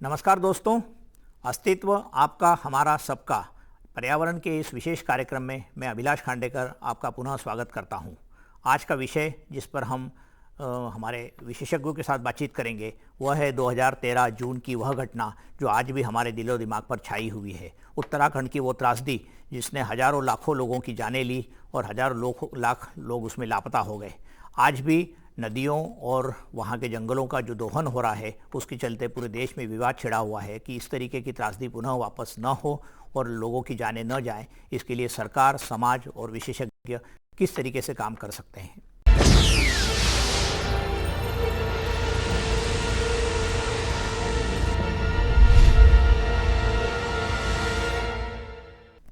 नमस्कार दोस्तों, अस्तित्व आपका हमारा सबका पर्यावरण के इस विशेष कार्यक्रम में मैं अभिलाष खांडेकर आपका पुनः स्वागत करता हूं। आज का विषय जिस पर हम हमारे विशेषज्ञों के साथ बातचीत करेंगे वह है 2013 जून की वह घटना जो आज भी हमारे दिलो दिमाग पर छाई हुई है। उत्तराखंड की वो त्रासदी जिसने हजारों लाखों लोगों की जानें ली और हजारों लाख लोग उसमें लापता हो गए। आज भी नदियों और वहाँ के जंगलों का जो दोहन हो रहा है उसके चलते पूरे देश में विवाद छिड़ा हुआ है कि इस तरीके की त्रासदी पुनः वापस न हो और लोगों की जानें न जाएं। इसके लिए सरकार, समाज और विशेषज्ञ किस तरीके से काम कर सकते हैं।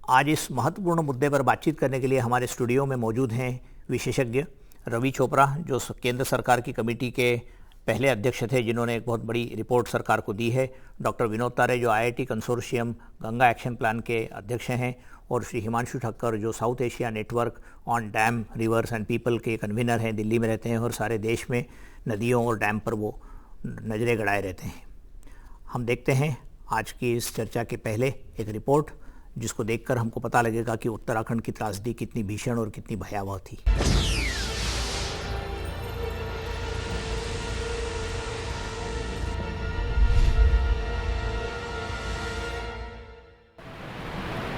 आज इस महत्वपूर्ण मुद्दे पर बातचीत करने के लिए हमारे स्टूडियो में मौजूद हैं विशेषज्ञ रवि चोपड़ा, जो केंद्र सरकार की कमेटी के पहले अध्यक्ष थे जिन्होंने एक बहुत बड़ी रिपोर्ट सरकार को दी है। डॉक्टर विनोद तारे, जो IIT consortium Ganga action plan के अध्यक्ष हैं, और श्री हिमांशु ठक्कर, जो south Asia network on dam, reverse and people के कन्वीनर हैं, दिल्ली में रहते हैं और सारे देश में नदियों और डैम पर वो नज़रें गड़ाए रहते हैं। हम देखते हैं आज की इस चर्चा के पहले एक रिपोर्ट जिसको देखकर हमको पता लगेगा कि उत्तराखंड की त्रासदी कितनी भीषण और कितनी भयावह थी।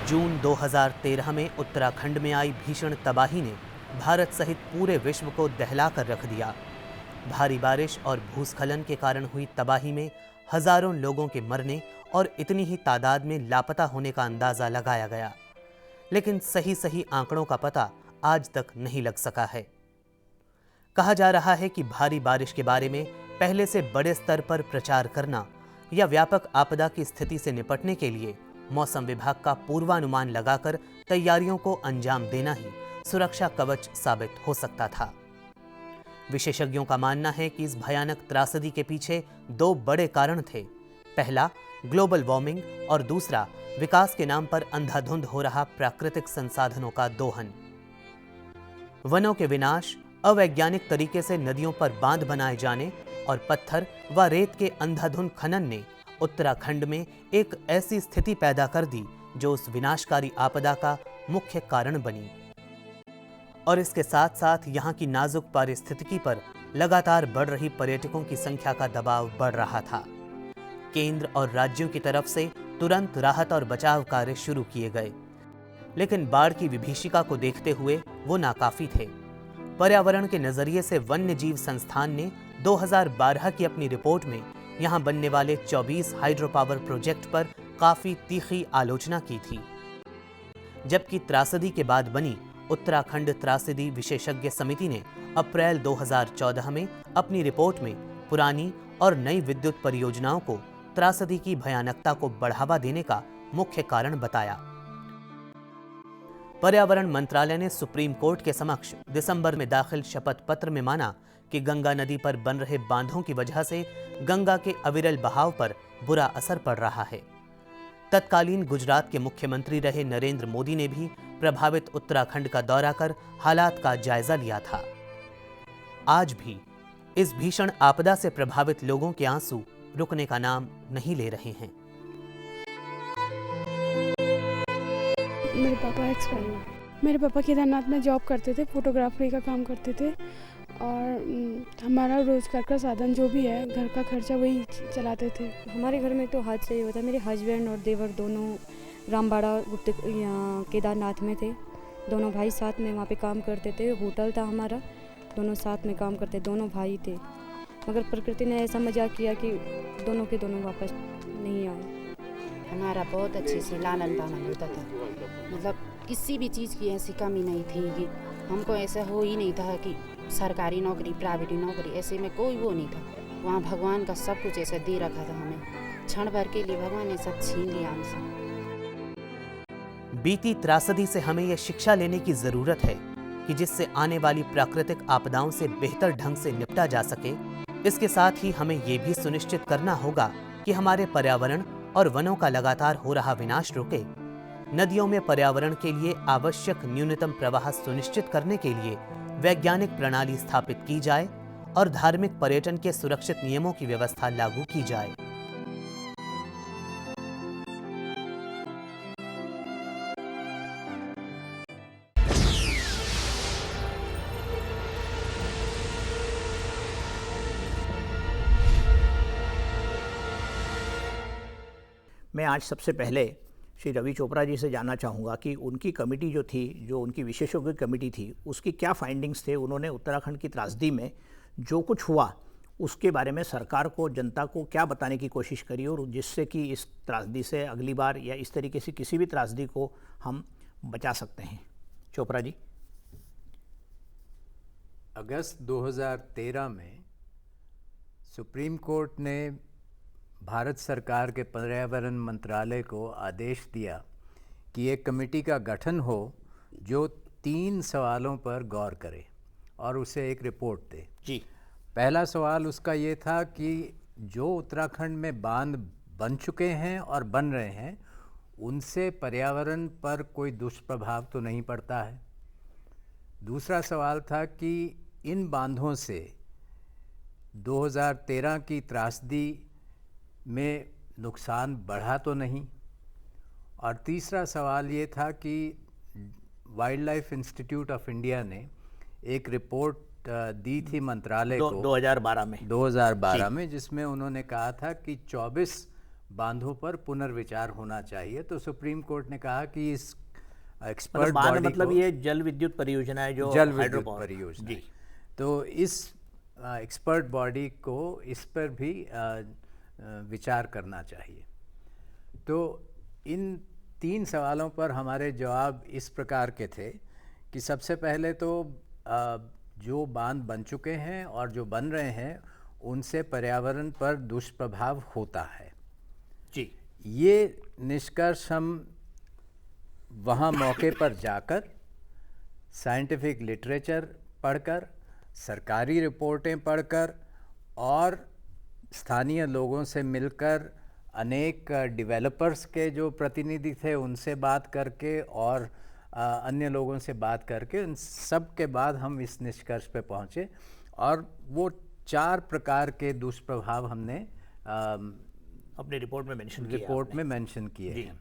जून 2013 में उत्तराखंड में आई भीषण तबाही ने भारत सहित पूरे विश्व को दहला कर रख दिया। भारी बारिश और भूस्खलन के कारण हुई तबाही में हजारों लोगों के मरने और इतनी ही तादाद में लापता होने का अंदाजा लगाया गया, लेकिन सही आंकड़ों का पता आज तक नहीं लग सका है। कहा जा रहा है कि भारी बारिश के बारे में पहले से बड़े स्तर पर प्रचार करना या व्यापक आपदा की स्थिति से निपटने के लिए मौसम विभाग का पूर्वानुमान लगाकर तैयारियों को अंजाम देना ही सुरक्षा कवच साबित हो सकता था। विशेषज्ञों का मानना है कि इस भयानक त्रासदी के पीछे दो बड़े कारण थे। पहला ग्लोबल वार्मिंग और दूसरा विकास के नाम पर अंधाधुंध हो रहा प्राकृतिक संसाधनों का दोहन। वनों के विनाश, अवैज्ञानिक तरीके से नदियों पर बांध बनाए जाने और पत्थर व रेत के अंधाधुंध खनन ने उत्तराखंड में एक ऐसी स्थिति पैदा कर दी जो उस विनाशकारी आपदा का मुख्य कारण बनी। और इसके साथ साथ यहाँ की नाजुक पारिस्थितिकी पर लगातार बढ़ रही पर्यटकों की संख्या का दबाव बढ़ रहा था। केंद्र और राज्यों की तरफ से तुरंत राहत और बचाव कार्य शुरू किए गए, लेकिन बाढ़ की विभीषिका को देखते हुए वो नाकाफी थे। पर्यावरण के नजरिए से वन्य जीव संस्थान ने 2012 की अपनी रिपोर्ट में यहां बनने वाले 24 हाइड्रो पावर प्रोजेक्ट पर काफी तीखी आलोचना की थी, जबकि त्रासदी के बाद बनी उत्तराखंड त्रासदी विशेषज्ञ समिति ने अप्रैल 2014 में अपनी रिपोर्ट में पुरानी और नई विद्युत परियोजनाओं को त्रासदी की भयानकता को बढ़ावा देने का मुख्य कारण बताया। पर्यावरण मंत्रालय ने सुप्रीम कोर्ट के समक्ष दिसंबर में दाखिल शपथ पत्र में माना कि गंगा नदी पर बन रहे बांधों की वजह से गंगा के अविरल बहाव पर बुरा असर पड़ रहा है। तत्कालीन गुजरात के मुख्यमंत्री रहे नरेंद्र मोदी ने भी प्रभावित उत्तराखंड का दौरा कर हालात का जायजा लिया था। आज भी इस भीषण आपदा से प्रभावित लोगों के आंसू रुकने का नाम नहीं ले रहे हैं। मेरे पापा एक्सपायर हुए। मेरे पापा केदारनाथ में जॉब करते थे, फोटोग्राफरी का काम करते थे, और हमारा रोजगार का साधन जो भी है, घर का खर्चा वही चलाते थे। हमारे घर में तो हाथ से ही होता है। मेरे हस्बैंड और देवर दोनों रामबाड़ा गुप्त यहाँ केदारनाथ में थे। दोनों भाई साथ में वहाँ पे काम करते थे। होटल था हमारा, दोनों साथ में काम करते, दोनों भाई थे। मगर प्रकृति ने ऐसा मजाक किया कि दोनों के दोनों वापस नहीं आए। हमारा बहुत अच्छे से लालन पालन होता था, मतलब किसी भी चीज़ की ऐसी कमी नहीं थी कि हमको ऐसा हो ही नहीं था कि सरकारी नौकरी, प्राइवेट नौकरी, ऐसे में कोई वो नहीं था। वहाँ भगवान का सब कुछ ऐसा दे रखा था हमें, क्षण भर के लिए भगवान ने सब छीन लिया हमसे। बीती त्रासदी से हमें यह शिक्षा लेने की जरूरत है कि जिससे आने वाली प्राकृतिक आपदाओं से बेहतर ढंग से निपटा जा सके। इसके साथ ही हमें यह भी सुनिश्चित करना होगा कि हमारे पर्यावरण और वनों का लगातार हो रहा विनाश रुके। नदियों में पर्यावरण के लिए आवश्यक न्यूनतम प्रवाह सुनिश्चित करने के लिए वैज्ञानिक प्रणाली स्थापित की जाए और धार्मिक पर्यटन के सुरक्षित नियमों की व्यवस्था लागू की जाए। मैं आज सबसे पहले श्री रवि चोपड़ा जी से जानना चाहूँगा कि उनकी कमेटी जो थी, जो उनकी विशेषज्ञ कमेटी थी, उसकी क्या फाइंडिंग्स थे। उन्होंने उत्तराखंड की त्रासदी में जो कुछ हुआ उसके बारे में सरकार को, जनता को क्या बताने की कोशिश करी, और जिससे कि इस त्रासदी से अगली बार या इस तरीके से किसी भी त्रासदी को हम बचा सकते हैं। चोपड़ा जी। अगस्त 2013 में सुप्रीम कोर्ट ने भारत सरकार के पर्यावरण मंत्रालय को आदेश दिया कि एक कमेटी का गठन हो जो 3 सवालों पर गौर करे और उसे एक रिपोर्ट दे। जी। पहला सवाल उसका ये था कि जो उत्तराखंड में बांध बन चुके हैं और बन रहे हैं उनसे पर्यावरण पर कोई दुष्प्रभाव तो नहीं पड़ता है। दूसरा सवाल था कि इन बांधों से 2013 की त्रासदी में नुकसान बढ़ा तो नहीं। और तीसरा सवाल ये था कि wild life institute of India ने एक रिपोर्ट दी थी मंत्रालय को 2012 में, जिसमें उन्होंने कहा था कि 24 बांधों पर पुनर्विचार होना चाहिए। तो सुप्रीम कोर्ट ने कहा कि इस एक्सपर्ट बॉडी मतलब ये जल विद्युत परियोजना है, जो जल विद्युत परियोजना है, तो इस एक्सपर्ट बॉडी को इस पर भी विचार करना चाहिए। तो इन 3 सवालों पर हमारे जवाब इस प्रकार के थे कि सबसे पहले तो जो बांध बन चुके हैं और जो बन रहे हैं उनसे पर्यावरण पर दुष्प्रभाव होता है। जी। ये निष्कर्ष हम वहाँ मौके पर जाकर साइंटिफिक लिटरेचर पढ़कर, सरकारी रिपोर्टें पढ़कर और स्थानीय लोगों से मिलकर, अनेक डेवलपर्स के जो प्रतिनिधि थे उनसे बात करके और अन्य लोगों से बात करके, उन सब के बाद हम इस निष्कर्ष पे पहुँचे। और वो 4 प्रकार के दुष्प्रभाव हमने अपनी रिपोर्ट में मेंशन किए हैं।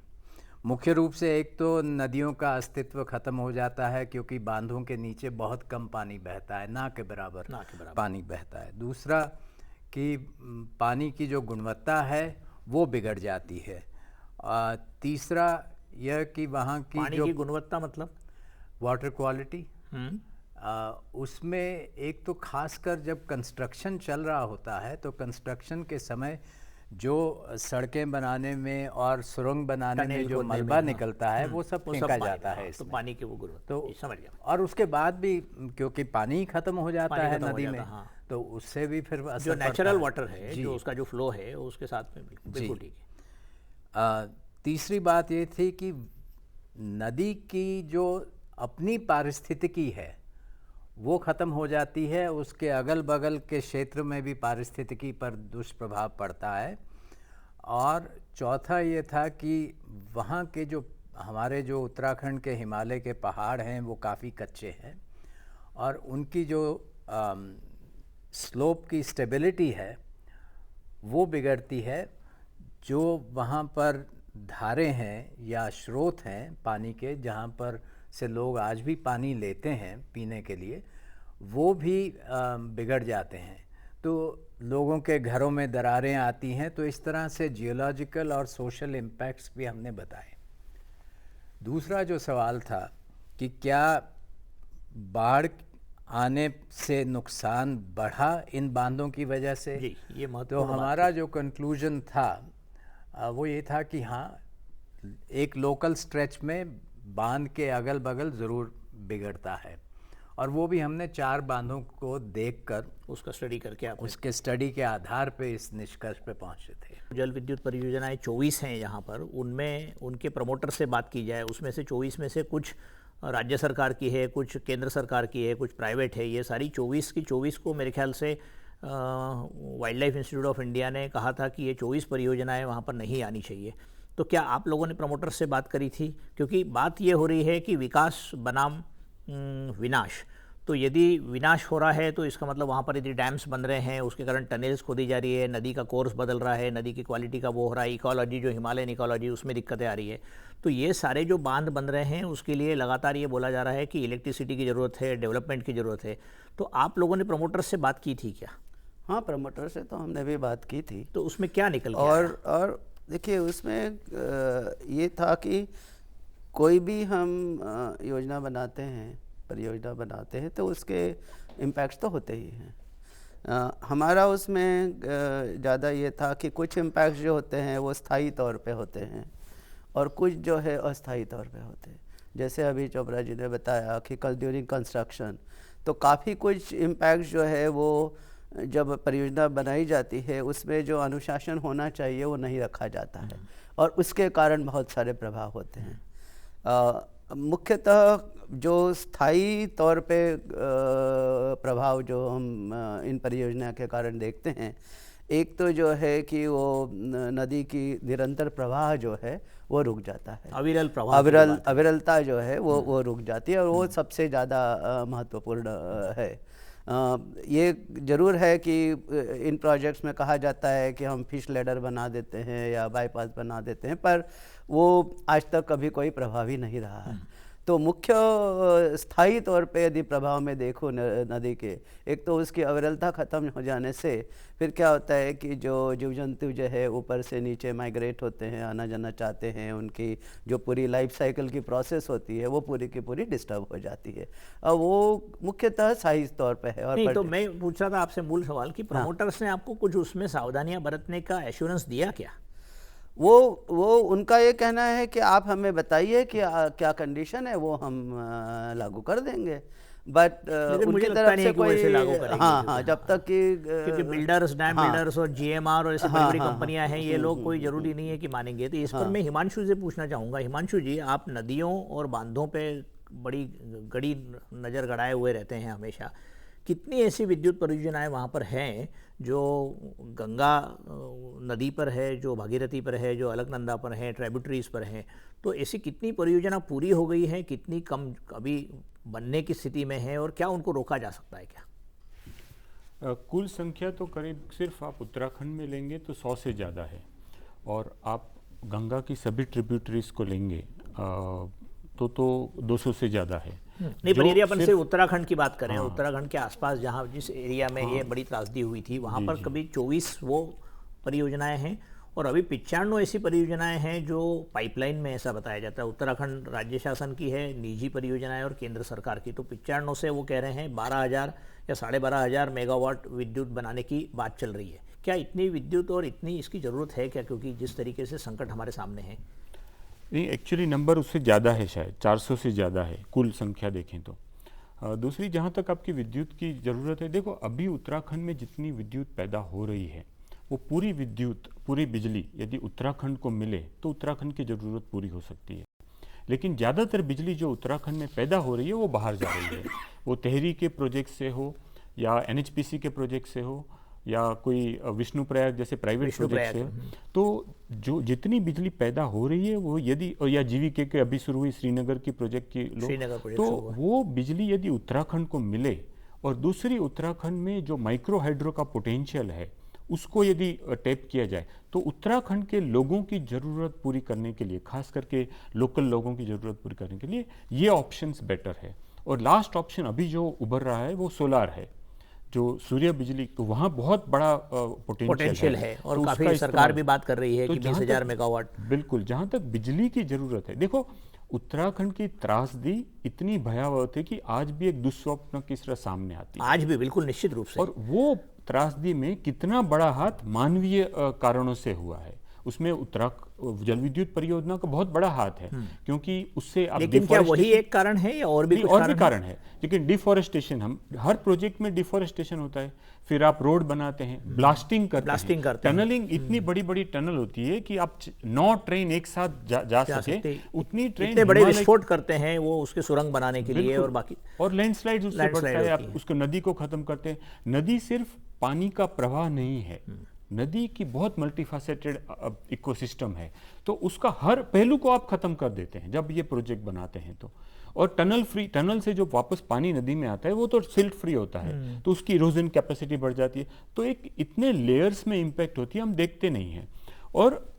मुख्य रूप से एक तो नदियों का अस्तित्व खत्म हो जाता है क्योंकि बांधों के नीचे बहुत कम पानी बहता है, ना के बराबर पानी बहता है। दूसरा कि पानी की जो गुणवत्ता है वो बिगड़ जाती है। तीसरा यह कि वहाँ की पानी जो की गुणवत्ता मतलब वाटर क्वालिटी, उसमें एक तो खासकर जब कंस्ट्रक्शन चल रहा होता है तो कंस्ट्रक्शन के समय जो सड़कें बनाने में और सुरंग बनाने में जो मलबा निकलता है वो सब फेंका जाता है तो पानी की वो गुणवत्ता, तो समझ गया। और उसके बाद भी क्योंकि पानी ही खत्म हो जाता है नदी में, तो उससे भी फिर जो नेचुरल वाटर है, जो उसका जो फ्लो है उसके साथ में बिल्कुल ठीक है। तीसरी बात ये थी कि नदी की जो अपनी पारिस्थितिकी है वो ख़त्म हो जाती है, उसके अगल बगल के क्षेत्र में भी पारिस्थितिकी पर दुष्प्रभाव पड़ता है। और चौथा ये था कि वहाँ के जो हमारे जो उत्तराखंड के हिमालय के पहाड़ हैं वो काफ़ी कच्चे हैं और उनकी जो स्लोप की स्टेबिलिटी है वो बिगड़ती है। जो वहाँ पर धारें हैं या स्रोत हैं पानी के, जहाँ पर से लोग आज भी पानी लेते हैं पीने के लिए, वो भी बिगड़ जाते हैं। तो लोगों के घरों में दरारें आती हैं। तो इस तरह से जियोलॉजिकल और सोशल इम्पैक्ट्स भी हमने बताए। दूसरा जो सवाल था कि क्या बाढ़ आने से नुकसान बढ़ा इन बांधों की वजह से, जी, ये तो हमारा जो कंक्लूजन था वो ये था कि हाँ, एक लोकल स्ट्रेच में बांध के अगल बगल ज़रूर बिगड़ता है। और वो भी हमने 4 बांधों को देखकर उसका स्टडी करके उसके स्टडी के आधार पे इस निष्कर्ष पे पहुंचे थे। जल विद्युत परियोजनाएं 24 हैं यहाँ पर, उनमें उनके प्रमोटर से बात की जाए, उसमें से 24 में से कुछ राज्य सरकार की है, कुछ केंद्र सरकार की है, कुछ प्राइवेट है। ये सारी 24 की 24 को मेरे ख्याल से wild life institute of India ने कहा था कि ये 24 परियोजनाएं वहाँ पर नहीं आनी चाहिए। तो क्या आप लोगों ने प्रमोटर से बात करी थी? क्योंकि बात ये हो रही है कि विकास बनाम विनाश। तो यदि विनाश हो रहा है तो इसका मतलब वहाँ पर यदि डैम्स बन रहे हैं, उसके कारण टनल्स खोदी जा रही है, नदी का कोर्स बदल रहा है, नदी की क्वालिटी का वो हो रहा है, इकोलॉजी जो हिमालयन इकोलॉजी उसमें दिक्कतें आ रही है। तो ये सारे जो बांध बन रहे हैं उसके लिए लगातार ये बोला जा रहा है कि इलेक्ट्रिसिटी की ज़रूरत है, डेवलपमेंट की ज़रूरत है। तो आप लोगों ने प्रमोटर से बात की थी क्या? हाँ, प्रमोटर से तो हमने भी बात की थी। तो उसमें क्या निकल गया? और देखिए उसमें ये था कि कोई भी हम योजना बनाते हैं, परियोजना बनाते हैं, तो उसके इम्पैक्ट्स तो होते ही हैं। हमारा उसमें ज़्यादा ये था कि कुछ इम्पैक्ट्स जो होते हैं वो स्थायी तौर पे होते हैं और कुछ जो है अस्थायी तौर पे होते हैं। जैसे अभी चोपड़ा जी ने बताया कि कल ड्यूरिंग कंस्ट्रक्शन तो काफ़ी कुछ इम्पैक्ट जो है वो जब परियोजना बनाई जाती है उसमें जो अनुशासन होना चाहिए वो नहीं रखा जाता है और उसके कारण बहुत सारे प्रभाव होते हैं। मुख्यतः जो स्थायी तौर पे प्रभाव जो हम इन परियोजना के कारण देखते हैं, एक तो जो है कि वो नदी की निरंतर प्रवाह जो है वो रुक जाता है, अविरल प्रवाह, अविरलता जो है वो रुक जाती है और वो सबसे ज़्यादा महत्वपूर्ण है। ये ज़रूर है कि इन प्रोजेक्ट्स में कहा जाता है कि हम फिश लैडर बना देते हैं या बाईपास बना देते हैं, पर वो आज तक कभी कोई प्रभावी नहीं रहा है। तो मुख्य स्थायी तौर पे यदि प्रभाव में देखो नदी के, एक तो उसकी अविरलता ख़त्म हो जाने से फिर क्या होता है कि जो जीव जंतु जो है ऊपर से नीचे माइग्रेट होते हैं, आना जाना चाहते हैं, उनकी जो पूरी लाइफ साइकिल की प्रोसेस होती है वो पूरी की पूरी डिस्टर्ब हो जाती है। अब वो मुख्यतः स्थायी तौर पे है। और नहीं, तो मैं पूछ रहा था आपसे मूल सवाल कि प्रमोटर्स ने आपको कुछ उसमें सावधानियां बरतने का एश्योरेंस दिया क्या? वो उनका ये कहना है कि आप हमें बताइए कि क्या कंडीशन है, वो हम लागू कर देंगे, बट उनकी तरफ से कोई लागू करेंगे। हाँ, जब तक कि क्योंकि बिल्डर्स, डैम बिल्डर्स और जीएमआर और ऐसी बड़ी बड़ी कंपनियां हैं, ये लोग कोई जरूरी नहीं है कि मानेंगे। तो इस पर मैं हिमांशु से पूछना चाहूँगा। हिमांशु जी, आप नदियों और बांधों पे बड़ी गड़ी नज़र गड़ाए हुए रहते हैं हमेशा। कितनी ऐसी विद्युत परियोजनाएं वहाँ पर हैं जो गंगा नदी पर है, जो भागीरथी पर है, जो अलकनंदा पर है, ट्रिब्यूटरीज पर है? तो ऐसी कितनी परियोजना पूरी हो गई है, कितनी कम अभी बनने की स्थिति में है और क्या उनको रोका जा सकता है क्या? कुल संख्या तो करीब सिर्फ आप उत्तराखंड में लेंगे तो 100 से ज़्यादा है, और आप गंगा की सभी ट्रिब्यूटरीज को लेंगे तो 200 से ज़्यादा है। नहीं, पर यदि अपन से उत्तराखंड की बात करें, उत्तराखंड के आसपास जहाँ जिस एरिया में ये बड़ी त्रासदी हुई थी, वहाँ पर कभी 24 वो परियोजनाएं हैं और अभी 95 ऐसी परियोजनाएं हैं जो पाइपलाइन में, ऐसा बताया जाता है। उत्तराखंड राज्य शासन की है, निजी परियोजनाएं और केंद्र सरकार की। तो 95 से वो कह रहे हैं 12,000 या 12,500 मेगावाट विद्युत बनाने की बात चल रही है। क्या इतनी विद्युत और इतनी इसकी ज़रूरत है क्या, क्योंकि जिस तरीके से संकट हमारे सामने है? नहीं, एक्चुअली नंबर उससे ज़्यादा है, शायद 400 से ज़्यादा है कुल संख्या देखें तो। दूसरी, जहाँ तक आपकी विद्युत की ज़रूरत है, देखो अभी उत्तराखंड में जितनी विद्युत पैदा हो रही है वो पूरी विद्युत, पूरी बिजली यदि उत्तराखंड को मिले तो उत्तराखंड की ज़रूरत पूरी हो सकती है। लेकिन ज़्यादातर बिजली जो उत्तराखंड में पैदा हो रही है वो बाहर जा रही है, वो तेहरी के प्रोजेक्ट से हो या NHPC के प्रोजेक्ट से हो या कोई विष्णुप्रयाग जैसे प्राइवेट प्रोजेक्ट से हो। तो जो जितनी बिजली पैदा हो रही है वो यदि, या GVK के अभी शुरू हुई श्रीनगर की प्रोजेक्ट की तो वो बिजली यदि उत्तराखंड को मिले और दूसरी उत्तराखंड में जो माइक्रो हाइड्रो का पोटेंशियल है उसको यदि टैप किया जाए तो उत्तराखंड के लोगों की ज़रूरत पूरी करने के लिए, खास करके लोकल लोगों की ज़रूरत पूरी करने के लिए ये ऑप्शंस बेटर है। और लास्ट ऑप्शन अभी जो उभर रहा है वो सोलार है, जो सूर्य बिजली, तो वहाँ बहुत बड़ा पोटेंशियल है और तो काफ़ी सरकार भी बात कर रही है कि 20,000 मेगावाट। बिल्कुल, जहाँ तक बिजली की ज़रूरत है, देखो उत्तराखंड की त्रासदी इतनी भयावह थी कि आज भी एक दुस्वप्न की तरह सामने आती है, आज भी बिल्कुल निश्चित रूप से। और वो त्रासदी में कितना बड़ा हाथ मानवीय कारणों से हुआ है, उसमें जल विद्युत परियोजना का बहुत बड़ा हाथ है, क्योंकि उससे आप, लेकिन क्या वही एक कारण है या और भी कुछ कारण है? लेकिन डिफॉरेस्टेशन, हम हर प्रोजेक्ट में डिफॉरेस्टेशन होता है, फिर आप रोड बनाते हैं, ब्लास्टिंग करते हैं, टनलिंग, इतनी बड़ी बड़ी टनल होती है कि आप 9 ट्रेन एक साथ जा सके, उतनी ट्रेन, इतने बड़े विस्फोट करते हैं वो उसके सुरंग बनाने के लिए, और बाकी और लैंडस्लाइड उससे बढ़ता है, आप उसको नदी को खत्म करते हैं। नदी सिर्फ पानी का प्रवाह नहीं है, नदी की बहुत मल्टीफैसेटेड इकोसिस्टम है, तो उसका हर पहलू को आप खत्म कर देते हैं जब ये प्रोजेक्ट बनाते हैं तो। और टनल से जो वापस पानी नदी में आता है वो तो सिल्ट फ्री होता है, तो उसकी इरोजन कैपेसिटी बढ़ जाती है, तो एक इतने लेयर्स में इम्पैक्ट होती है, हम देखते नहीं हैं। और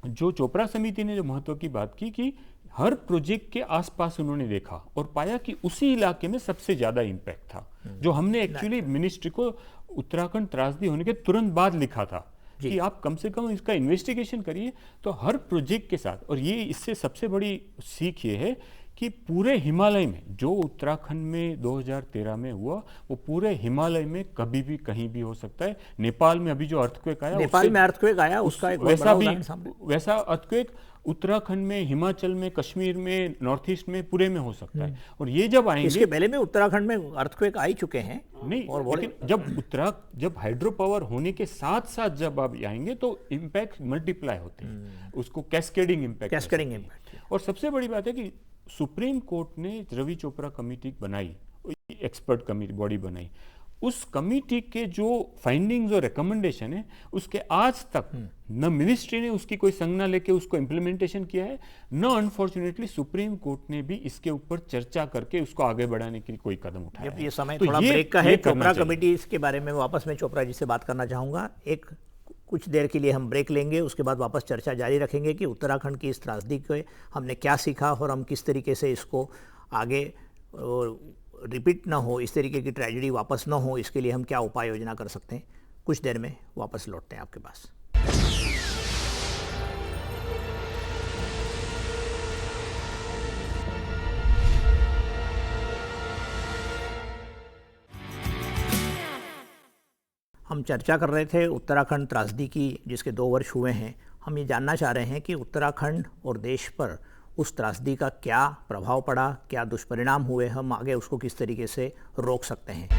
जो चोपड़ा समिति ने जो महत्व की बात की कि हर प्रोजेक्ट के आसपास उन्होंने देखा और पाया कि उसी इलाके में सबसे ज़्यादा इम्पैक्ट था, जो हमने एक्चुअली मिनिस्ट्री को उत्तराखंड त्रासदी होने के तुरंत बाद लिखा था कि आप कम से कम इसका इन्वेस्टिगेशन करिए। तो हर प्रोजेक्ट के साथ, और ये इससे सबसे बड़ी सीख ये है कि पूरे हिमालय में जो उत्तराखंड में 2013 में हुआ, वो पूरे हिमालय में कभी भी कहीं भी हो सकता है। नेपाल में अभी जो अर्थक्वेक आया, नेपाल में अर्थक्वेक आया, उसका एक बहुत बड़ा उदाहरण सामने। वैसा अर्थक्वेक उत्तराखंड में, हिमाचल में, कश्मीर में, नॉर्थ ईस्ट में, पूरे में हो सकता है। और ये जब आएंगे, इसके पहले में उत्तराखंड में अर्थक्वेक आ ही चुके हैं। नहीं, और लेकिन जब हाइड्रो पावर होने के साथ साथ जब आप आएंगे तो इम्पैक्ट मल्टीप्लाई होते हैं, उसको कैस्केडिंग इम्पैक्ट। और सबसे बड़ी बात है कि सुप्रीम कोर्ट ने रवि चोपड़ा कमेटी बनाई, एक्सपर्ट कमेटी बॉडी बनाई, उस कमेटी के जो फाइंडिंग्स और रिकमेंडेशन है, उसके आज तक न मिनिस्ट्री ने उसकी कोई संज्ञा लेके उसको इम्प्लीमेंटेशन किया है, न अनफॉर्चुनेटली सुप्रीम कोर्ट ने भी इसके ऊपर चर्चा करके उसको आगे बढ़ाने के लिए कोई कदम उठाया जब ये समय तो थोड़ा ये ब्रेक का है, करना चोपड़ा चाहिए। कमेटी, इसके बारे में वापस मैं चोपड़ा जी से बात करना चाहूँगा। कुछ देर के लिए हम ब्रेक लेंगे, उसके बाद वापस चर्चा जारी रखेंगे कि उत्तराखंड की इस त्रासदी को हमने क्या सीखा और हम किस तरीके से इसको आगे रिपीट ना हो, इस तरीके की ट्रेजेडी वापस ना हो, इसके लिए हम क्या उपाय योजना कर सकते हैं। कुछ देर में वापस लौटते हैं आपके पास। हम चर्चा कर रहे थे उत्तराखंड त्रासदी की, जिसके 2 वर्ष हुए हैं। हम ये जानना चाह रहे हैं कि उत्तराखंड और देश पर उस त्रासदी का क्या प्रभाव पड़ा, क्या दुष्परिणाम हुए, हम आगे उसको किस तरीके से रोक सकते हैं।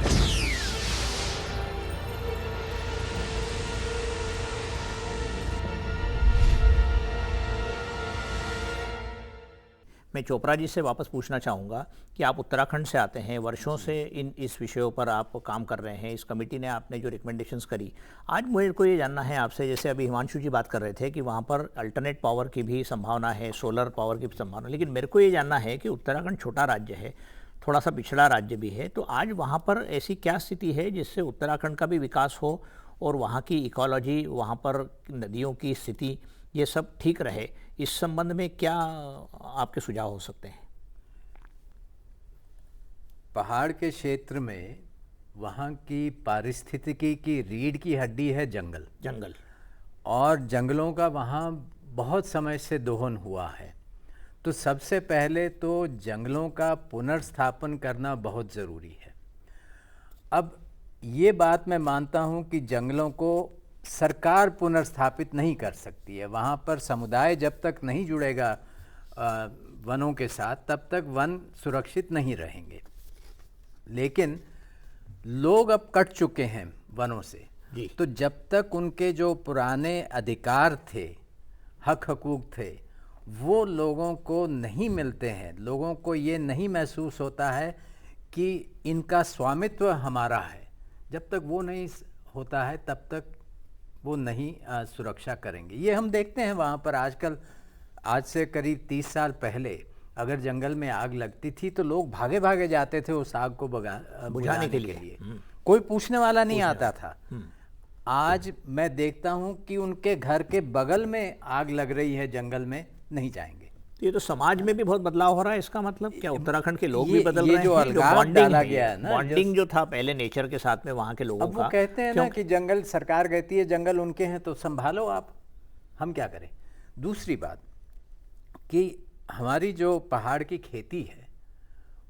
मैं चोपड़ा जी से वापस पूछना चाहूँगा कि आप उत्तराखंड से आते हैं, वर्षों से इस विषयों पर आप काम कर रहे हैं, इस कमेटी ने आपने जो रिकमेंडेशंस करी, आज मुझे को ये जानना है आपसे, जैसे अभी हिमांशु जी बात कर रहे थे कि वहाँ पर अल्टरनेट पावर की भी संभावना है, सोलर पावर की भी संभावना, लेकिन मेरे को ये जानना है कि उत्तराखंड छोटा राज्य है, थोड़ा सा पिछड़ा राज्य भी है, तो आज वहाँ पर ऐसी क्या स्थिति है जिससे उत्तराखंड का भी विकास हो और वहाँ की इकोलॉजी, वहाँ पर नदियों की स्थिति, ये सब ठीक रहे। इस संबंध में क्या आपके सुझाव हो सकते हैं? पहाड़ के क्षेत्र में वहाँ की पारिस्थितिकी की रीढ़ की हड्डी है जंगल, और जंगलों का वहाँ बहुत समय से दोहन हुआ है। तो सबसे पहले तो जंगलों का पुनर्स्थापन करना बहुत ज़रूरी है। अब ये बात मैं मानता हूँ कि जंगलों को सरकार पुनर्स्थापित नहीं कर सकती है। वहाँ पर समुदाय जब तक नहीं जुड़ेगा वनों के साथ, तब तक वन सुरक्षित नहीं रहेंगे। लेकिन लोग अब कट चुके हैं वनों से, तो जब तक उनके जो पुराने अधिकार थे, हक हकूक थे, वो लोगों को नहीं मिलते हैं, लोगों को ये नहीं महसूस होता है कि इनका स्वामित्व हमारा है, जब तक वो नहीं होता है तब तक वो नहीं सुरक्षा करेंगे। ये हम देखते हैं वहाँ पर आजकल, आज से करीब 30 साल पहले अगर जंगल में आग लगती थी तो लोग भागे भागे जाते थे उस आग को बुझाने के लिए। कोई पूछने वाला नहीं आता था। आज मैं देखता हूँ कि उनके घर के बगल में आग लग रही है जंगल में, नहीं जाएंगे। ये तो समाज में भी बहुत बदलाव हो रहा है। इसका मतलब क्या उत्तराखंड के लोग भी बदल रहे हैं? जो अलगाव डाला गया है ना, बॉन्डिंग जो था पहले नेचर के साथ में वहाँ के लोगों अब का, वो कहते हैं ना कि जंगल सरकार कहती है जंगल उनके हैं तो संभालो आप, हम क्या करें। दूसरी बात कि हमारी जो पहाड़ की खेती है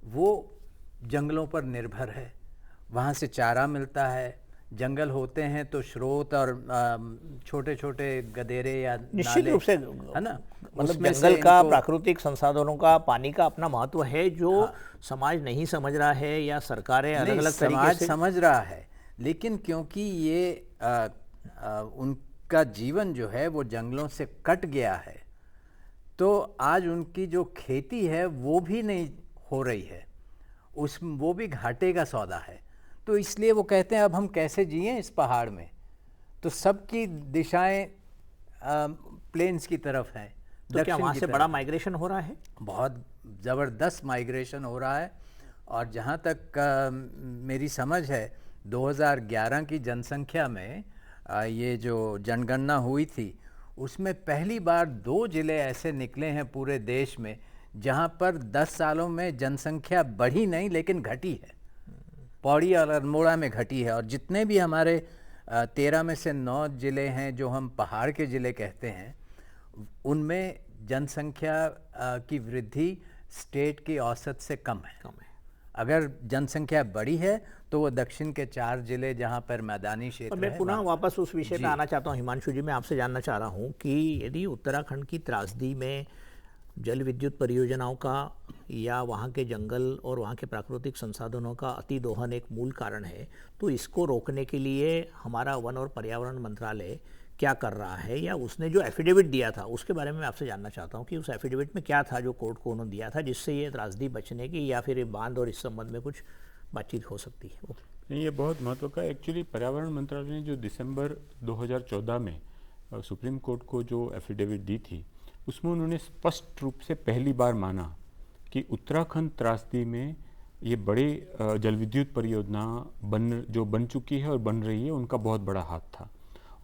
वो जंगलों पर निर्भर है, वहाँ से चारा मिलता है, जंगल होते हैं तो स्रोत और छोटे छोटे गदेरे या निश्चित रूप से, है ना, मतलब जंगल का, प्राकृतिक संसाधनों का, पानी का अपना महत्व है जो समाज नहीं समझ रहा है या सरकारें अलग अलग तरीके से समझ रहा है। लेकिन क्योंकि ये उनका जीवन जो है वो जंगलों से कट गया है, तो आज उनकी जो खेती है वो भी नहीं हो रही है, वो भी घाटे का सौदा है। तो इसलिए वो कहते हैं अब हम कैसे जिएं इस पहाड़ में। तो सबकी दिशाएं प्लेन्स की तरफ हैं। तो क्या वहाँ से बड़ा माइग्रेशन हो रहा है? बहुत ज़बरदस्त माइग्रेशन हो रहा है। और जहाँ तक मेरी समझ है 2011 की जनसंख्या में ये जो जनगणना हुई थी उसमें पहली बार 2 ज़िले ऐसे निकले हैं पूरे देश में जहाँ पर 10 सालों में जनसंख्या बढ़ी नहीं लेकिन घटी है। पौड़ी और अल्मोड़ा में घटी है। और जितने भी हमारे 13 में से 9 ज़िले हैं जो हम पहाड़ के ज़िले कहते हैं, उनमें जनसंख्या की वृद्धि स्टेट की औसत से कम है। अगर जनसंख्या बड़ी है तो वो दक्षिण के 4 ज़िले जहाँ पर मैदानी क्षेत्र है। मैं पुनः वापस उस विषय पे आना चाहता हूँ। हिमांशु जी, मैं आपसे जानना चाह रहा हूँ कि यदि उत्तराखंड की त्रासदी में जल विद्युत परियोजनाओं का या वहाँ के जंगल और वहाँ के प्राकृतिक संसाधनों का अतिदोहन एक मूल कारण है, तो इसको रोकने के लिए हमारा वन और पर्यावरण मंत्रालय क्या कर रहा है, या उसने जो एफिडेविट दिया था उसके बारे में मैं आपसे जानना चाहता हूँ कि उस एफिडेविट में क्या था जो कोर्ट को उन्होंने दिया था जिससे ये त्रासदी बचने की या फिर ये बांध और इस संबंध में कुछ बातचीत हो सकती है। नहीं, ये बहुत महत्व का। एक्चुअली पर्यावरण मंत्रालय ने जो दिसंबर 2014 में सुप्रीम कोर्ट को जो एफिडेविट दी थी, उसमें उन्होंने स्पष्ट रूप से पहली बार माना कि उत्तराखंड त्रासदी में ये बड़े जल विद्युत परियोजना जो बन चुकी है और बन रही है, उनका बहुत बड़ा हाथ था।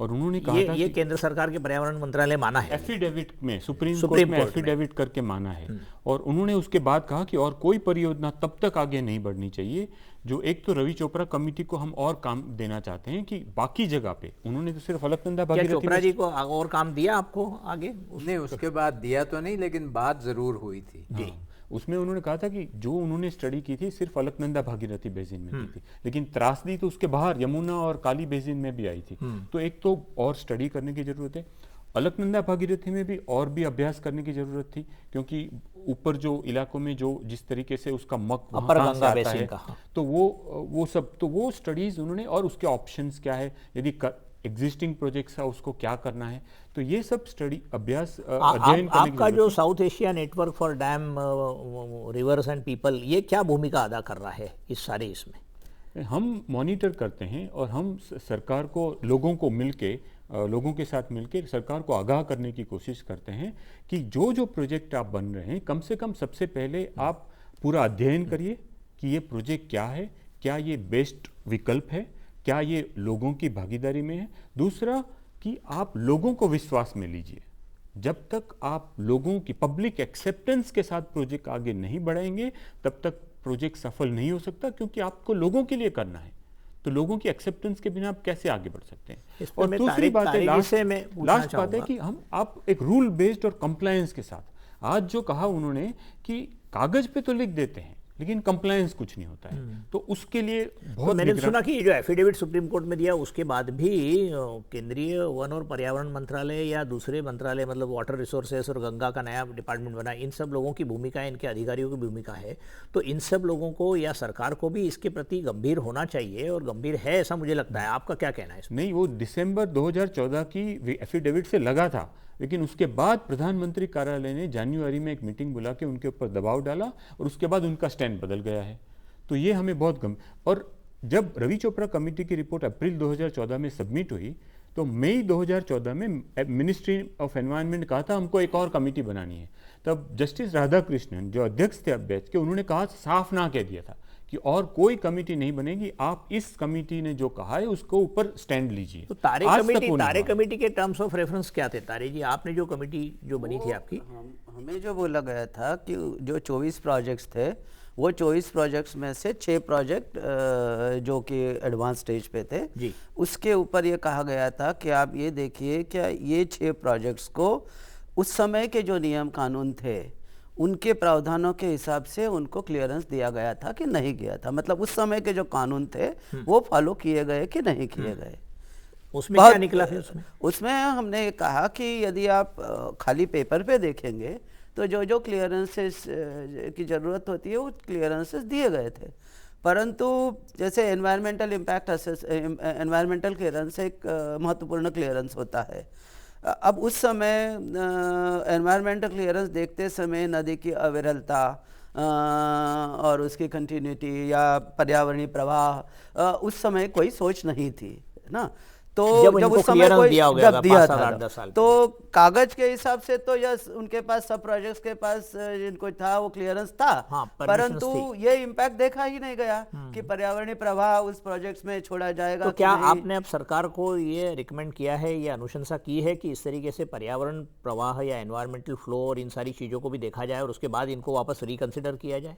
और उन्होंने कहा था ये केंद्र सरकार के पर्यावरण मंत्रालय माना है, एफिडेविट में सुप्रीम कोर्ट में एफिडेविट करके माना है। और उन्होंने उसके बाद कहा कि और कोई परियोजना तब तक आगे नहीं बढ़नी चाहिए जो, एक तो रवि चोपड़ा कमेटी को हम और काम देना चाहते हैं कि बाकी जगह पे, उन्होंने तो सिर्फ अलकनंदा भागीरथी चोपड़ा जी को और काम दिया आपको आगे? नहीं, उसके बाद दिया तो नहीं, लेकिन बात जरूर हुई थी जी। उसमें उन्होंने कहा था कि जो उन्होंने स्टडी की थी सिर्फ अलकनंदा भागीरथी बेसिन में की थी, लेकिन त्रासदी तो उसके बाहर यमुना और काली बेसिन में भी आई थी। तो एक तो और स्टडी करने की जरूरत है। अलकनंदा भागीरथी में भी और भी अभ्यास करने की जरूरत थी, क्योंकि ऊपर जो इलाकों में जो जिस तरीके से उसका मक अपर गंगा बेसिन का, तो वो सब, तो वो स्टडीज उन्होंने, और उसके ऑप्शंस क्या है, यदि एग्जिस्टिंग प्रोजेक्ट्स है उसको क्या करना है, तो ये सब स्टडी अभ्यास अध्ययन करने आपका जो south Asia network for dam reverse and people, ये क्या भूमिका अदा कर रहा है इस सारे इसमें? हम मॉनिटर करते हैं और हम सरकार को, लोगों के साथ मिलकर सरकार को आगाह करने की कोशिश करते हैं कि जो जो प्रोजेक्ट आप बन रहे हैं, कम से कम सबसे पहले आप पूरा अध्ययन करिए कि ये प्रोजेक्ट क्या है, क्या ये बेस्ट विकल्प है, क्या ये लोगों की भागीदारी में है। दूसरा कि आप लोगों को विश्वास में लीजिए। जब तक आप लोगों की पब्लिक एक्सेप्टेंस के साथ प्रोजेक्ट आगे नहीं बढ़ाएंगे, तब तक प्रोजेक्ट सफल नहीं हो सकता, क्योंकि आपको लोगों के लिए करना है। तो लोगों की एक्सेप्टेंस के बिना आप कैसे आगे बढ़ सकते हैं? और दूसरी बात है, लास्ट बात है कि आप एक रूल बेस्ड और कंप्लायंस के साथ, आज जो कहा उन्होंने कि कागज पे तो लिख देते हैं लेकिन कंप्लायंस कुछ नहीं होता है, तो उसके लिए बहुत। तो मैंने सुना कि ये जो एफिडेविट सुप्रीम कोर्ट में दिया उसके बाद भी केंद्रीय वन और पर्यावरण मंत्रालय या दूसरे मंत्रालय, मतलब वाटर रिसोर्सेस और गंगा का नया डिपार्टमेंट बना, इन सब लोगों की भूमिका है, इनके अधिकारियों की भूमिका है, तो इन सब लोगों को या सरकार को भी इसके प्रति गंभीर होना चाहिए, और गंभीर है ऐसा मुझे लगता है। आपका क्या कहना है इसमें? नहीं, वो दिसंबर 2014 की एफिडेविट से लगा था, लेकिन उसके बाद प्रधानमंत्री कार्यालय ने जनवरी में एक मीटिंग बुला के उनके ऊपर दबाव डाला और उसके बाद उनका स्टैंड बदल गया है। तो ये हमें बहुत और जब रवि चोपड़ा कमेटी की रिपोर्ट अप्रैल 2014 में सबमिट हुई, तो मई 2014 में मिनिस्ट्री ऑफ एनवायरनमेंट ने कहा था हमको एक और कमेटी बनानी है। तब जस्टिस राधाकृष्णन जो अध्यक्ष थे अब बैच के, उन्होंने कहा, साफ ना कह दिया था कि और कोई कमेटी नहीं बनेगी, आप इस कमेटी ने जो कहा है उसको ऊपर स्टैंड लीजिए। तो तारे कमेटी के टर्म्स ऑफ रेफरेंस क्या थे? तारे जी, आपने जो कमेटी जो बनी थी आपकी, हमें जो बोला गया था कि जो 24 प्रोजेक्ट्स थे, वो 24 प्रोजेक्ट्स में से 6 प्रोजेक्ट जो कि एडवांस स्टेज पे थे जी, उसके ऊपर ये कहा गया था कि आप ये देखिए क्या ये 6 प्रोजेक्ट्स को उस समय के जो नियम कानून थे उनके प्रावधानों के हिसाब से उनको क्लियरेंस दिया गया था कि नहीं किया था, मतलब उस समय के जो कानून थे वो फॉलो किए गए कि नहीं किए गए। उसमें क्या निकला फिर? उसमें हमने कहा कि यदि आप खाली पेपर पे देखेंगे तो जो जो क्लियरेंसेस की ज़रूरत होती है वो क्लियरेंसेस दिए गए थे, परंतु जैसे एनवायरमेंटल इम्पैक्ट एनवायरमेंटल क्लियरेंस एक महत्वपूर्ण क्लियरेंस होता है। अब उस समय एनवायरमेंटल क्लियरेंस देखते समय नदी की अविरलता और उसकी कंटिन्यूटी या पर्यावरणीय प्रवाह उस समय कोई सोच नहीं थी ना। तो जब उस समय कोई जब दिया था तो कागज के हिसाब से तो यस उनके पास सब प्रोजेक्ट्स के पास जिनको था वो क्लियरेंस था, हाँ, परंतु ये इम्पैक्ट देखा ही नहीं गया कि पर्यावरणीय प्रवाह उस प्रोजेक्ट्स में छोड़ा जाएगा। तो क्या आपने अब सरकार को ये रिकमेंड किया है या अनुशंसा की है कि इस तरीके से पर्यावरण प्रवाह या एनवायरमेंटल फ्लो और इन सारी चीजों को भी देखा जाए और उसके बाद इनको वापस रिकंसिडर किया जाए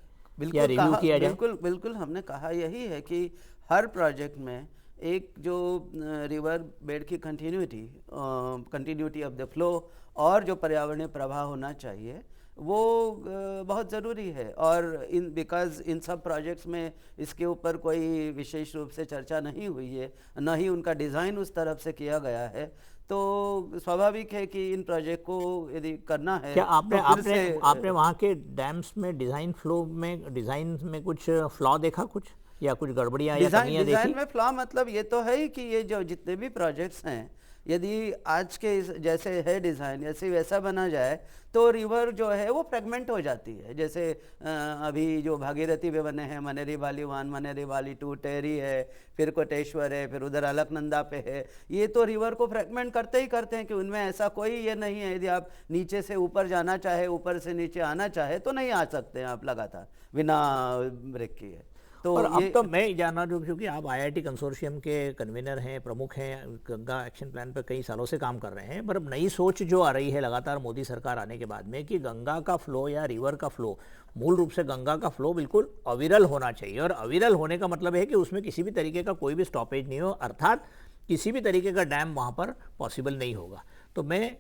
या रिव्यू किया जाए? बिल्कुल हमने कहा यही है कि हर प्रोजेक्ट में एक जो रिवर बेड की कंटिन्यूटी ऑफ द फ्लो और जो पर्यावरणीय प्रभाव होना चाहिए वो बहुत ज़रूरी है। और बिकॉज़ इन सब प्रोजेक्ट्स में इसके ऊपर कोई विशेष रूप से चर्चा नहीं हुई है, न ही उनका डिज़ाइन उस तरफ से किया गया है, तो स्वाभाविक है कि इन प्रोजेक्ट को यदि करना है क्या आपने तो फिर आपने से आपने वहाँ के डैम्स में डिज़ाइन में कुछ फ्लॉ देखा, कुछ या कुछ गड़बड़ियाँ या कमियाँ देखी? डिज़ाइन में फ्लॉ मतलब ये तो है ही कि ये जो जितने भी प्रोजेक्ट्स हैं, यदि आज के जैसे है डिज़ाइन ऐसे वैसा बना जाए तो रिवर जो है वो फ्रेगमेंट हो जाती है। जैसे अभी जो भागीरथी पे बने हैं, मनेरी वाली 1, मनेरी वाली 2, टेरी है, फिर कोटेश्वर है, फिर उधर अलकनंदा पे है, ये तो रिवर को फ्रेगमेंट करते ही करते हैं कि उनमें ऐसा कोई ये नहीं है यदि आप नीचे से ऊपर जाना चाहे, ऊपर से नीचे आना चाहे तो नहीं आ सकते हैं आप लगातार बिना ब्रेक किए। तो और अब तो मैं जानना चाहूँ, क्योंकि आप आईआईटी कंसोर्शियम के कन्वीनर हैं, प्रमुख हैं, गंगा एक्शन प्लान पर कई सालों से काम कर रहे हैं, पर अब नई सोच जो आ रही है लगातार मोदी सरकार आने के बाद में कि गंगा का फ्लो या रिवर का फ्लो, मूल रूप से गंगा का फ्लो बिल्कुल अविरल होना चाहिए। और अविरल होने का मतलब है कि उसमें किसी भी तरीके का कोई भी स्टॉपेज नहीं हो, अर्थात किसी भी तरीके का डैम वहाँ पर पॉसिबल नहीं होगा। तो मैं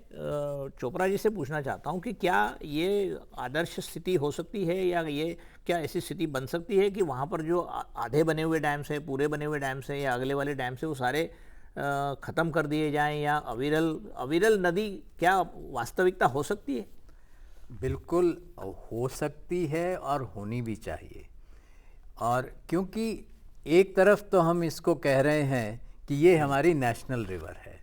चोपड़ा जी से पूछना चाहता हूँ कि क्या ये आदर्श स्थिति हो सकती है, या ये क्या ऐसी स्थिति बन सकती है कि वहाँ पर जो आधे बने हुए डैम्स हैं, पूरे बने हुए डैम्स हैं या अगले वाले डैम्स हैं, वो सारे ख़त्म कर दिए जाएं, या अविरल नदी क्या वास्तविकता हो सकती है? बिल्कुल हो सकती है और होनी भी चाहिए। और क्योंकि एक तरफ तो हम इसको कह रहे हैं कि ये हमारी नेशनल रिवर है,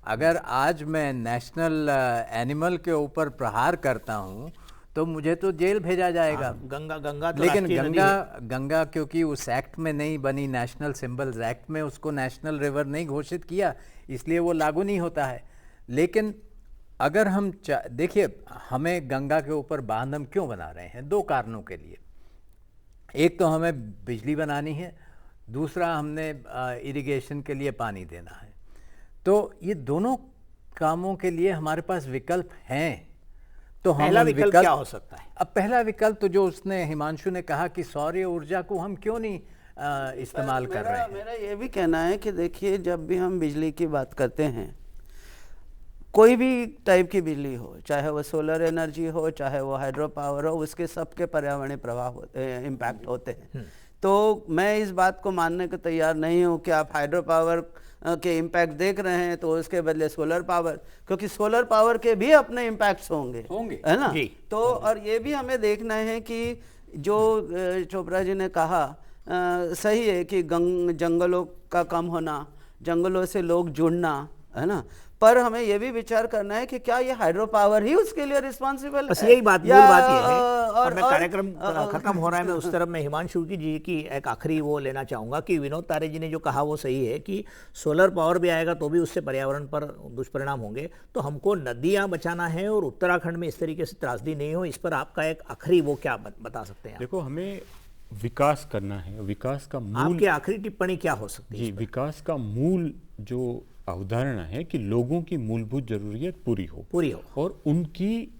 अगर आज मैं नेशनल एनिमल के ऊपर प्रहार करता हूँ तो मुझे तो जेल भेजा जाएगा। गंगा तो लेकिन राष्ट्रीय नदी है। गंगा क्योंकि उस एक्ट में नहीं बनी, नेशनल सिंबल्स एक्ट में उसको नेशनल रिवर नहीं घोषित किया, इसलिए वो लागू नहीं होता है। लेकिन अगर हम देखिए, हमें गंगा के ऊपर बांध हम क्यों बना रहे हैं? 2 कारणों के लिए। एक तो हमें बिजली बनानी है, दूसरा हमने इरिगेशन के लिए पानी देना है। तो ये दोनों कामों के लिए हमारे पास विकल्प हैं। तो पहला विकल्प क्या हो सकता है? अब पहला विकल्प तो जो उसने हिमांशु ने कहा कि सौर ऊर्जा को हम क्यों नहीं इस्तेमाल कर रहे हैं। मेरा ये भी कहना है कि देखिए, जब भी हम बिजली की बात करते हैं, कोई भी टाइप की बिजली हो, चाहे वो सोलर एनर्जी हो, चाहे वो हाइड्रो पावर हो, उसके सबके पर्यावरणीय प्रभाव इम्पैक्ट होते हैं। तो मैं इस बात को मानने को तैयार नहीं हूँ कि आप हाइड्रो पावर के इम्पैक्ट देख रहे हैं तो उसके बदले सोलर पावर, क्योंकि सोलर पावर के भी अपने इम्पैक्ट्स होंगे, है ना? तो और ये भी हमें देखना है कि जो चोपड़ा जी ने कहा सही है कि जंगलों का कम होना, जंगलों से लोग जुड़ना, है ना, पर हमें यह भी विचार करना है कि क्या ये हाइड्रो पावर ही उसके लिए रिस्पॉन्सिबल बस है? यही बात, मूल बात ये है। और मैं और कार्यक्रम खत्म हो रहा है, मैं उस तरफ में हिमांशु जी की एक आखिरी वो लेना चाहूँगा कि विनोद तारे जी ने जो कहा वो सही है कि सोलर पावर भी आएगा तो भी उससे पर्यावरण पर दुष्परिणाम होंगे। तो हमको नदियाँ बचाना है और उत्तराखंड में इस तरीके से त्रासदी नहीं हो, इस पर आपका एक आखिरी वो क्या बता सकते हैं? देखो, हमें विकास करना है। विकास का मूल, आपकी आखिरी टिप्पणी क्या हो सकती है? जी, विकास का मूल जो अवधारणा है कि लोगों की मूलभूत जरूरियत पूरी हो और उनकी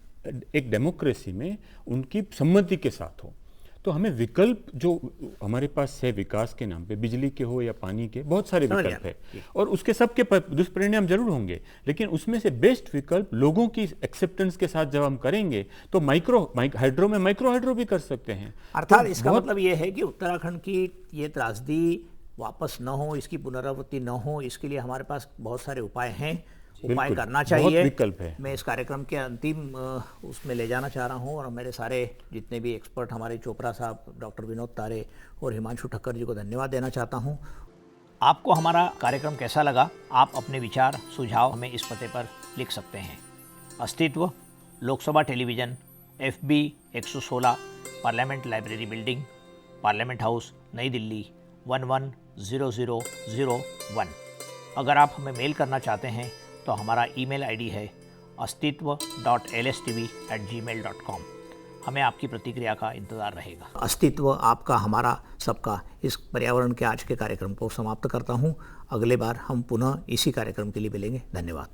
एक डेमोक्रेसी में उनकी सम्मति के साथ हो। तो हमें विकल्प जो हमारे पास है विकास के नाम पे, बिजली के हो या पानी के, बहुत सारे विकल्प है और उसके सबके दुष्परिणाम जरूर होंगे, लेकिन उसमें से बेस्ट विकल्प लोगों की एक्सेप्टेंस के साथ जब हम करेंगे तो हाइड्रो में माइक्रो हाइड्रो भी कर सकते हैं। अर्थात इसका मतलब ये है कि उत्तराखंड की ये त्रासदी वापस न हो, इसकी पुनरावृत्ति न हो, इसके लिए हमारे पास बहुत सारे उपाय हैं, उपाय करना चाहिए। विकल्प है। मैं इस कार्यक्रम के अंतिम उसमें ले जाना चाह रहा हूं और मेरे सारे जितने भी एक्सपर्ट, हमारे चोपड़ा साहब, डॉक्टर विनोद तारे और हिमांशु ठक्कर जी को धन्यवाद देना चाहता हूं। आपको हमारा कार्यक्रम कैसा लगा? आप अपने विचार सुझाव हमें इस पते पर लिख सकते हैं। अस्तित्व, Lok Sabha television, FB 116, parliament library building, parliament house, नई दिल्ली 110001। अगर आप हमें मेल करना चाहते हैं तो हमारा ईमेल आईडी है astitv@lstv@gmail.com। हमें आपकी प्रतिक्रिया का इंतज़ार रहेगा। अस्तित्व आपका, हमारा, सबका, इस पर्यावरण के आज के कार्यक्रम को समाप्त करता हूँ। अगले बार हम पुनः इसी कार्यक्रम के लिए मिलेंगे। धन्यवाद।